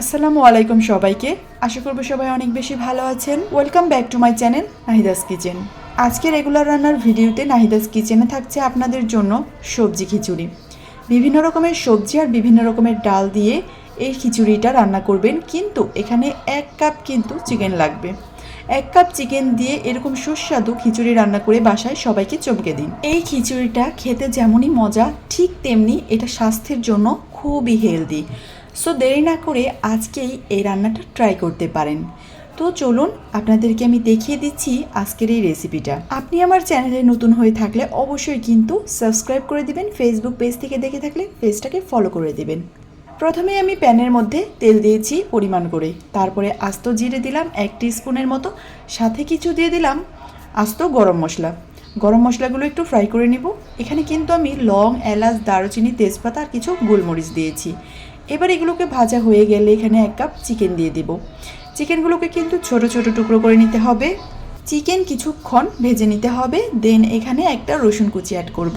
আসসালামু আলাইকুম সবাইকে। আশা করব সবাই অনেক বেশি ভালো আছেন। Welcome back to my channel Nahida's kitchen. আজকে রেগুলার রান্নার ভিডিওতে নাহিদাস কিচেনে থাকছে আপনাদের জন্য সবজি খিচুড়ি। বিভিন্ন রকমের সবজি আর বিভিন্ন রকমের ডাল দিয়ে এই খিচুড়িটা রান্না করবেন, কিন্তু এখানে 1 কাপ কিন্তু চিকেন লাগবে। 1 কাপ চিকেন দিয়ে এরকম সুস্বাদু খিচুড়ি রান্না করে বাসায় সবাইকে চমকে দিন। এই খিচুড়িটা খেতে যেমনই মজা, ঠিক তেমনি এটা স্বাস্থ্যের জন্য খুবই হেলদি। সো দেরি না করে আজকেই এই রান্নাটা ট্রাই করতে পারেন। তো চলুন আপনাদেরকে আমি দেখিয়ে দিচ্ছি আজকের এই রেসিপিটা। আপনি আমার চ্যানেলে নতুন হয়ে থাকলে অবশ্যই কিন্তু সাবস্ক্রাইব করে দিবেন। ফেসবুক পেজ থেকে দেখে থাকলে পেজটাকে ফলো করে দিবেন। প্রথমে আমি প্যানের মধ্যে তেল দিয়েছি পরিমাণ করে, তারপরে আস্ত জিরে দিলাম 1 টিস্পুনের মতো, সাথে কিছু দিয়ে দিলাম আস্ত গরম মশলা। গরম মশলাগুলো একটু ফ্রাই করে নিব। এখানে কিন্তু আমি লং, এলাচ, দারুচিনি, তেজপাতা আর কিছু গোলমরিচ দিয়েছি। এবার এগুলোকে ভাজা হয়ে গেলে এখানে 1 কাপ চিকেন দিয়ে দিব। চিকেনগুলোকে কিন্তু ছোট ছোট টুকরো করে নিতে হবে। চিকেন কিছুক্ষণ ভেজে নিতে হবে। দেন এখানে একটা রসুন কুচি অ্যাড করব।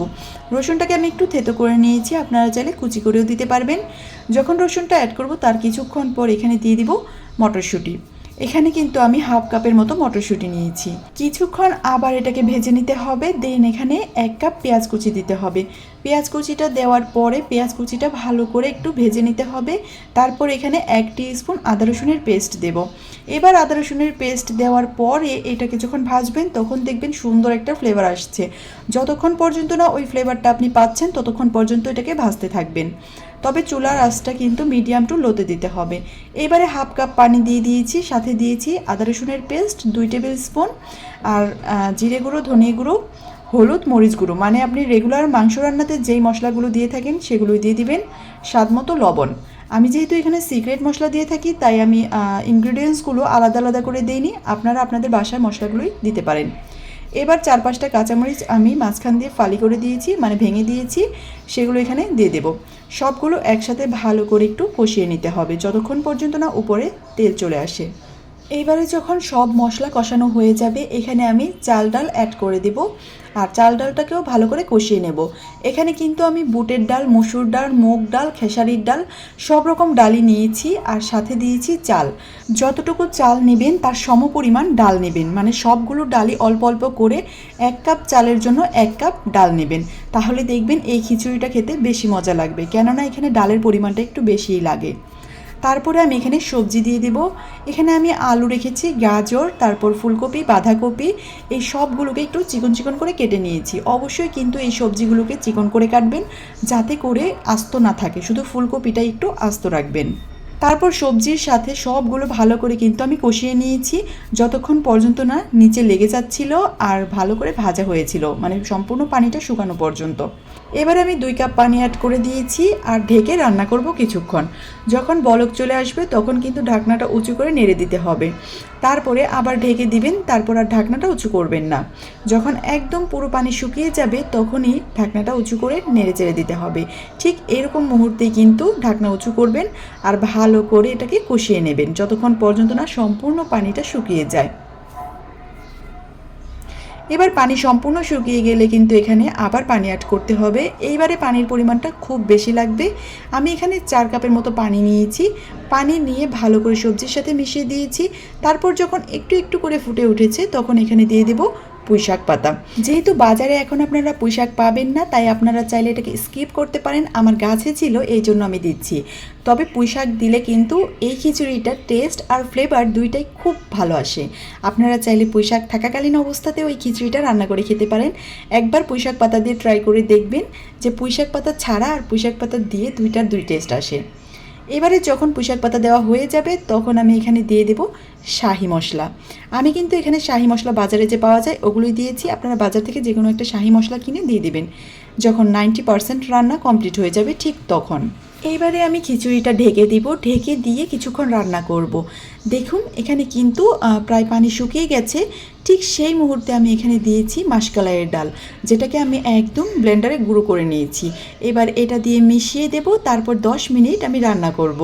রসুনটাকে আমি একটু থেতো করে নিয়েছি, আপনারা চাইলে কুচি করেও দিতে পারবেন। যখন রসুনটা অ্যাড করব তার কিছুক্ষণ পর এখানে দিয়ে দিব মটরশুঁটি। এখানে কিন্তু আমি 1/2 কাপের মতো মটরশুঁটি নিয়েছি। কিছুক্ষণ আবার এটাকে ভেজে নিতে হবে। দেন এখানে 1 কাপ পেঁয়াজ কুচি দিতে হবে। পেঁয়াজ কুচিটা দেওয়ার পরে পেঁয়াজ কুচিটা ভালো করে একটু ভেজে নিতে হবে। তারপর এখানে 1 টিস্পুন আদা রসুনের পেস্ট দেব। এবার আদা রসুনের পেস্ট দেওয়ার পরে এটাকে যখন ভাজবেন তখন দেখবেন সুন্দর একটা ফ্লেভার আসছে। যতক্ষণ পর্যন্ত না ওই ফ্লেভারটা আপনি পাচ্ছেন ততক্ষণ পর্যন্ত এটাকে ভাজতে থাকবেন। তবে চুলার আঁচটা কিন্তু মিডিয়াম টু লোতে দিতে হবে। এবারে 1/2 কাপ পানি দিয়ে দিয়েছি, সাথে দিয়েছি আদা রসুনের পেস্ট 2 টেবিল স্পুন, আর জিরে গুঁড়ো, ধনিয়া গুঁড়ো, হলুদ, মরিচ গুঁড়ো, মানে আপনি রেগুলার মাংস রান্নাতে যেই মশলাগুলো দিয়ে থাকেন সেগুলোই দিয়ে দিবেন। স্বাদ মতো লবণ। আমি যেহেতু এখানে সিক্রেট মশলা দিয়ে থাকি তাই আমি ইনগ্রিডিয়েন্টসগুলো আলাদা আলাদা করে দিইনি, আপনারা আপনাদের বাসার মশলাগুলোই দিতে পারেন। এবার 4-5টা কাঁচামরিচ আমি মাঝখান দিয়ে ফালি করে দিয়েছি, মানে ভেঙে দিয়েছি, সেগুলো এখানে দিয়ে দেব। সবগুলো একসাথে ভালো করে একটু কষিয়ে নিতে হবে যতক্ষণ পর্যন্ত না উপরে তেল চলে আসে। এইবারে যখন সব মশলা কষানো হয়ে যাবে এখানে আমি চাল ডাল অ্যাড করে দেব, আর চাল ডালটাকেও ভালো করে কষিয়ে নেব। এখানে কিন্তু আমি বুটের ডাল, মসুর ডাল, মুগ ডাল, খেসারির ডাল সব রকম ডালই নিয়েছি, আর সাথে দিয়েছি চাল। যতটুকু চাল নেবেন তার সমপরিমাণ ডাল নেবেন, মানে সবগুলো ডালই অল্প অল্প করে 1 কাপ চালের জন্য 1 কাপ ডাল নেবেন। তাহলে দেখবেন এই খিচুড়িটা খেতে বেশি মজা লাগবে, কেননা এখানে ডালের পরিমাণটা একটু বেশিই লাগে। তারপরে আমি এখানে সবজি দিয়ে দেব। এখানে আমি আলু রেখেছি, গাজর, তারপর ফুলকপি, বাঁধাকপি, এই সবগুলোকে একটু চিকন চিকন করে কেটে নিয়েছি। অবশ্যই কিন্তু এই সবজিগুলোকে চিকন করে কাটবেন যাতে করে আস্ত না থাকে, শুধু ফুলকপিটা একটু আস্ত রাখবেন। তারপর সবজির সাথে সবগুলো ভালো করে কিন্তু আমি কষিয়ে নিয়েছি যতক্ষণ পর্যন্ত না নিচে লেগে যাচ্ছিল আর ভালো করে ভাজা হয়েছিল, মানে সম্পূর্ণ পানিটা শুকানো পর্যন্ত। এবার আমি 2 কাপ পানি অ্যাড করে দিয়েছি আর ঢেকে রান্না করব কিছুক্ষণ। যখন বলক চলে আসবে তখন কিন্তু ঢাকনাটা উঁচু করে নেড়ে দিতে হবে। তারপরে আবার ঢেকে দিবেন, তারপর আর ঢাকনাটা উঁচু করবেন না। যখন একদম পুরো পানি শুকিয়ে যাবে তখনই ঢাকনাটা উঁচু করে নেড়ে চেড়ে দিতে হবে। ঠিক এরকম মুহূর্তেই কিন্তু ঢাকনা উঁচু করবেন আর ভালো করে এটাকে কষিয়ে নেবেন যতক্ষণ পর্যন্ত না সম্পূর্ণ পানিটা শুকিয়ে যায়। এবার পানি সম্পূর্ণ শুকিয়ে গেলে কিন্তু এখানে আবার পানি অ্যাড করতে হবে। এইবারে পানির পরিমাণটা খুব বেশি লাগবে। আমি এখানে 4 কাপের মতো পানি নিয়েছি। পানি নিয়ে ভালো করে সবজির সাথে মিশিয়ে দিয়েছি। তারপর যখন একটু একটু করে ফুটে উঠেছে তখন এখানে দিয়ে দেব পুঁইশাক পাতা। যেহেতু বাজারে এখন আপনারা পুঁইশাক পাবেন না তাই আপনারা চাইলে এটাকে স্কিপ করতে পারেন, আমার গাছে ছিল এই জন্য আমি দিচ্ছি। তবে পুঁইশাক দিলে কিন্তু এই খিচুড়িটার টেস্ট আর ফ্লেভার দুইটাই খুব ভালো আসে। আপনারা চাইলে পুঁইশাক থাকাকালীন অবস্থাতেও এই খিচুড়িটা রান্না করে খেতে পারেন। একবার পুঁইশাক পাতা দিয়ে ট্রাই করে দেখবেন যে পুঁইশাক পাতা ছাড়া আর পুঁইশাক পাতা দিয়ে দুইটার দুই টেস্ট আসে। এবারে যখন পুঁইশাক পাতা দেওয়া হয়ে যাবে তখন আমি এখানে দিয়ে দেব শাহি মশলা। আমি কিন্তু এখানে শাহি মশলা বাজারে যে পাওয়া যায় ওগুলোই দিয়েছি, আপনারা বাজার থেকে যে কোনো একটা শাহি মশলা কিনে দিয়ে দেবেন যখন 90% রান্না কমপ্লিট হয়ে যাবে ঠিক তখন। এইবারে আমি খিচুড়িটা ঢেকে দিব, ঢেকে দিয়ে কিছুক্ষণ রান্না করব। দেখুন এখানে কিন্তু প্রায় পানি শুকিয়ে গেছে। ঠিক সেই মুহূর্তে আমি এখানে দিয়েছি মাসকলাইয়ের ডাল, যেটাকে আমি একদম ব্লেন্ডারে গুঁড়ো করে নিয়েছি। এবার এটা দিয়ে মিশিয়ে দেব, তারপর 10 মিনিট আমি রান্না করব।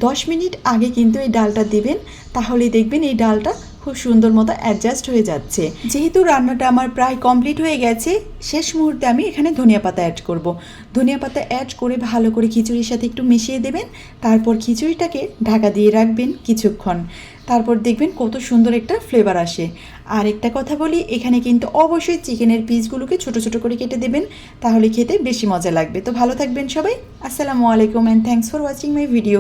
10 মিনিট আগে কিন্তু এই ডালটা দিবেন, তাহলেই দেখবেন এই ডালটা খুব সুন্দর মতো অ্যাডজাস্ট হয়ে যাচ্ছে। যেহেতু রান্নাটা আমার প্রায় কমপ্লিট হয়ে গেছে, শেষ মুহূর্তে আমি এখানে ধনিয়া পাতা অ্যাড করব। ধনিয়া পাতা অ্যাড করে ভালো করে খিচুড়ির সাথে একটু মিশিয়ে দেবেন। তারপর খিচুড়িটাকে ঢাকা দিয়ে রাখবেন কিছুক্ষণ। তারপর দেখবেন কত সুন্দর একটা ফ্লেভার আসে। আর একটা কথা বলি, এখানে কিন্তু অবশ্যই চিকেনের পিসগুলোকে ছোট ছোট করে কেটে দেবেন, তাহলে খেতে বেশি মজা লাগবে। তো ভালো থাকবেন সবাই। আসসালামু আলাইকুম and thanks for watching my video.